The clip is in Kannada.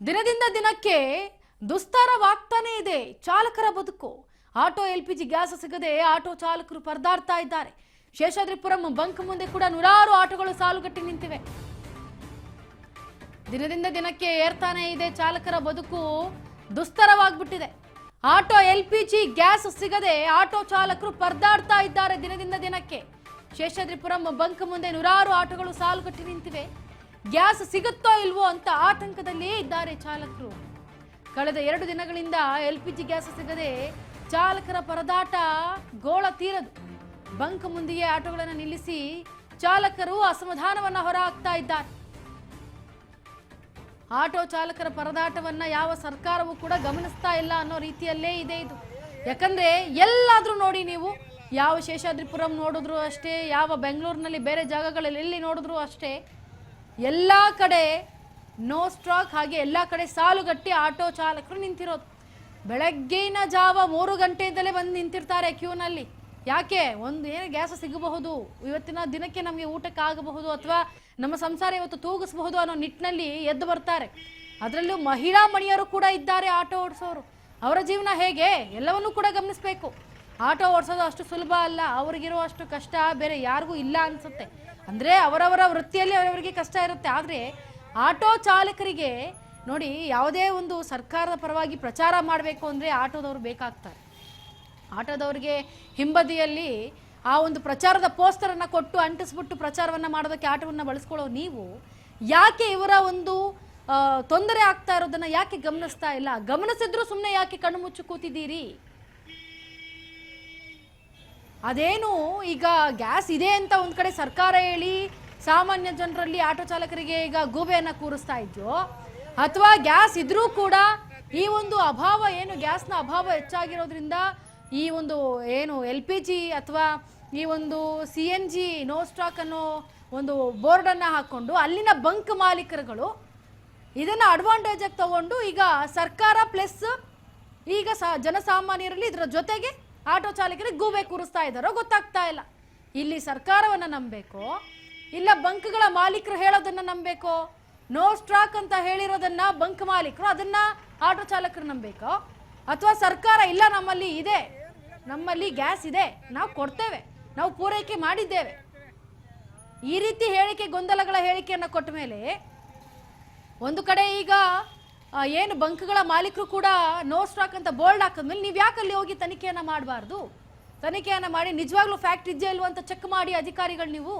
ದಿನದಿಂದ ದಿನಕ್ಕೆ ದುಸ್ತರವಾಗ್ತಾನೆ ಇದೆ ಚಾಲಕರ ಬದುಕು. ಆಟೋ ಎಲ್ಪಿಜಿ ಗ್ಯಾಸ್ ಸಿಗದೆ ಆಟೋ ಚಾಲಕರು ಪರದಾಡ್ತಾ ಇದ್ದಾರೆ. ಶೇಷಾದ್ರಿಪುರಂ ಬಂಕ್ ಮುಂದೆ ಕೂಡ ನೂರಾರು ಆಟೋಗಳು ಸಾಲುಗಟ್ಟಿ ನಿಂತಿವೆ. ದಿನದಿಂದ ದಿನಕ್ಕೆ ಏರ್ತಾನೆ ಇದೆ ಚಾಲಕರ ಬದುಕು, ದುಸ್ತರವಾಗ್ಬಿಟ್ಟಿದೆ. ಆಟೋ ಎಲ್ಪಿಜಿ ಗ್ಯಾಸ್ ಸಿಗದೆ ಆಟೋ ಚಾಲಕರು ಪರದಾಡ್ತಾ ಇದ್ದಾರೆ ದಿನದಿಂದ ದಿನಕ್ಕೆ. ಶೇಷಾದ್ರಿಪುರಂ ಬಂಕ್ ಮುಂದೆ ನೂರಾರು ಆಟೋಗಳು ಸಾಲುಗಟ್ಟಿ ನಿಂತಿವೆ. ಗ್ಯಾಸ್ ಸಿಗುತ್ತೋ ಇಲ್ವೋ ಅಂತ ಆತಂಕದಲ್ಲೇ ಇದ್ದಾರೆ ಚಾಲಕರು. ಕಳೆದ 2 ದಿನಗಳಿಂದ ಎಲ್ಪಿಜಿ ಗ್ಯಾಸ್ ಸಿಗದೆ ಚಾಲಕರ ಪರದಾಟ ಗೋಳ ತೀರದು. ಬಂಕ್ ಮುಂದೆಯೇ ಆಟೋಗಳನ್ನು ನಿಲ್ಲಿಸಿ ಚಾಲಕರು ಅಸಮಾಧಾನವನ್ನ ಹೊರಹಾಕ್ತಾ ಇದ್ದಾರೆ. ಆಟೋ ಚಾಲಕರ ಪರದಾಟವನ್ನ ಯಾವ ಸರ್ಕಾರವೂ ಕೂಡ ಗಮನಿಸ್ತಾ ಇಲ್ಲ ಅನ್ನೋ ರೀತಿಯಲ್ಲೇ ಇದೆ ಇದು. ಯಾಕಂದ್ರೆ ಎಲ್ಲಾದ್ರೂ ನೋಡಿ ನೀವು, ಯಾವ ಶೇಷಾದ್ರಿಪುರಂ ನೋಡಿದ್ರು ಅಷ್ಟೇ, ಯಾವ ಬೆಂಗಳೂರಿನಲ್ಲಿ ಬೇರೆ ಜಾಗಗಳಲ್ಲಿ ಎಲ್ಲಿ ನೋಡಿದ್ರು ಅಷ್ಟೇ, ಎಲ್ಲ ಕಡೆ ನೋ ಸ್ಟಾಕ್, ಹಾಗೆ ಎಲ್ಲ ಕಡೆ ಸಾಲುಗಟ್ಟಿ ಆಟೋ ಚಾಲಕರು ನಿಂತಿರೋದು. ಬೆಳಗ್ಗಿನ ಜಾವ 3 ಗಂಟೆಯಿಂದಲೇ ಬಂದು ನಿಂತಿರ್ತಾರೆ ಕ್ಯೂನಲ್ಲಿ. ಯಾಕೆ? ಏನು ಗ್ಯಾಸ್ ಸಿಗಬಹುದು, ಇವತ್ತಿನ ದಿನಕ್ಕೆ ನಮಗೆ ಊಟಕ್ಕೆ ಆಗಬಹುದು, ಅಥವಾ ನಮ್ಮ ಸಂಸಾರ ಇವತ್ತು ತೂಗಿಸಬಹುದು ಅನ್ನೋ ನಿಟ್ಟಿನಲ್ಲಿ ಎದ್ದು ಬರ್ತಾರೆ. ಅದರಲ್ಲೂ ಮಹಿಳಾ ಮಣಿಯರು ಕೂಡ ಇದ್ದಾರೆ ಆಟೋ ಓಡಿಸೋರು. ಅವರ ಜೀವನ ಹೇಗೆ ಎಲ್ಲವನ್ನೂ ಕೂಡ ಗಮನಿಸಬೇಕು. ಆಟೋ ಓಡಿಸೋದು ಅಷ್ಟು ಸುಲಭ ಅಲ್ಲ, ಅವ್ರಿಗಿರೋ ಅಷ್ಟು ಕಷ್ಟ ಬೇರೆ ಯಾರಿಗೂ ಇಲ್ಲ ಅನ್ಸುತ್ತೆ. ಅಂದರೆ ಅವರವರ ವೃತ್ತಿಯಲ್ಲಿ ಅವರವರಿಗೆ ಕಷ್ಟ ಇರುತ್ತೆ. ಆದರೆ ಆಟೋ ಚಾಲಕರಿಗೆ ನೋಡಿ, ಯಾವುದೇ ಒಂದು ಸರ್ಕಾರದ ಪರವಾಗಿ ಪ್ರಚಾರ ಮಾಡಬೇಕು ಅಂದರೆ ಆಟೋದವರು ಬೇಕಾಗ್ತಾರೆ. ಆಟೋದವ್ರಿಗೆ ಹಿಂಬದಿಯಲ್ಲಿ ಆ ಒಂದು ಪ್ರಚಾರದ ಪೋಸ್ಟರನ್ನು ಕೊಟ್ಟು ಅಂಟಿಸ್ಬಿಟ್ಟು ಪ್ರಚಾರವನ್ನು ಮಾಡೋದಕ್ಕೆ ಆಟೋವನ್ನು ಬಳಸ್ಕೊಳ್ಳೋ ನೀವು ಯಾಕೆ ಇವರ ಒಂದು ತೊಂದರೆ ಆಗ್ತಾ ಇರೋದನ್ನು ಯಾಕೆ ಗಮನಿಸ್ತಾ ಇಲ್ಲ? ಗಮನಿಸಿದ್ರು ಸುಮ್ಮನೆ ಯಾಕೆ ಕಣ್ಣು ಮುಚ್ಚು ಕೂತಿದ್ದೀರಿ? ಅದೇನು ಈಗ ಗ್ಯಾಸ್ ಇದೆ ಅಂತ ಒಂದು ಕಡೆ ಸರ್ಕಾರ ಹೇಳಿ ಸಾಮಾನ್ಯ ಜನರಲ್ಲಿ ಆಟೋ ಚಾಲಕರಿಗೆ ಈಗ ಗೂಬೆಯನ್ನು ಕೂರಿಸ್ತಾ ಇದೆಯೋ, ಅಥವಾ ಗ್ಯಾಸ್ ಇದ್ರೂ ಕೂಡ ಈ ಒಂದು ಅಭಾವ ಏನು, ಗ್ಯಾಸ್ನ ಅಭಾವ ಹೆಚ್ಚಾಗಿರೋದ್ರಿಂದ ಈ ಒಂದು ಏನು LPG ಅಥವಾ ಈ ಒಂದು CNG ನೋ ಸ್ಟಾಕ್ ಅನ್ನೋ ಒಂದು ಬೋರ್ಡನ್ನು ಹಾಕ್ಕೊಂಡು ಅಲ್ಲಿನ ಬಂಕ್ ಮಾಲೀಕರುಗಳು ಇದನ್ನು ಅಡ್ವಾಂಟೇಜ್ ಆಗಿ ತಗೊಂಡು ಈಗ ಸರ್ಕಾರ ಪ್ಲಸ್ ಈಗ ಜನಸಾಮಾನ್ಯರಲ್ಲಿ ಇದರ ಜೊತೆಗೆ ಆಟೋ ಚಾಲಕರಿಗೆ ಗೂಬೆ ಕೂರಿಸ್ತಾ ಇದ್ದಾರೋ ಗೊತ್ತಾಗ್ತಾ ಇಲ್ಲ. ಇಲ್ಲಿ ಸರ್ಕಾರವನ್ನು ನಂಬಬೇಕೋ ಇಲ್ಲ ಬಂಕ್ಗಳ ಮಾಲೀಕರು ಹೇಳೋದನ್ನ ನಂಬಬೇಕೋ? ನೋ ಸ್ಟಾಕ್ ಅಂತ ಹೇಳಿರೋದನ್ನ ಬಂಕ್ ಮಾಲೀಕರು ಅದನ್ನ ಆಟೋ ಚಾಲಕರು ನಂಬಬೇಕೋ? ಅಥವಾ ಸರ್ಕಾರ ಇಲ್ಲ ನಮ್ಮಲ್ಲಿ ಇದೆ, ನಮ್ಮಲ್ಲಿ ಗ್ಯಾಸ್ ಇದೆ, ನಾವು ಕೊಡ್ತೇವೆ, ನಾವು ಪೂರೈಕೆ ಮಾಡಿದ್ದೇವೆ, ಈ ರೀತಿ ಹೇಳಿಕೆ ಗೊಂದಲಗಳ ಹೇಳಿಕೆಯನ್ನು ಕೊಟ್ಟ ಮೇಲೆ ಒಂದು ಕಡೆ ಈಗ ಏನು ಬಂಕ್ಗಳ ಮಾಲೀಕರು ಕೂಡ ನೋ ಸ್ಟಾಕ್ ಅಂತ ಬೋರ್ಡ್ ಹಾಕಿದ್ಮೇಲೆ ನೀವು ಯಾಕಲ್ಲಿ ಹೋಗಿ ತನಿಖೆಯನ್ನು ಮಾಡಬಾರ್ದು? ತನಿಖೆಯನ್ನು ಮಾಡಿ ನಿಜವಾಗ್ಲೂ ಫ್ಯಾಕ್ಟ್ ಇದೆಯಾ ಇಲ್ವಾ ಅಂತ ಚೆಕ್ ಮಾಡಿ ಅಧಿಕಾರಿಗಳು ನೀವು.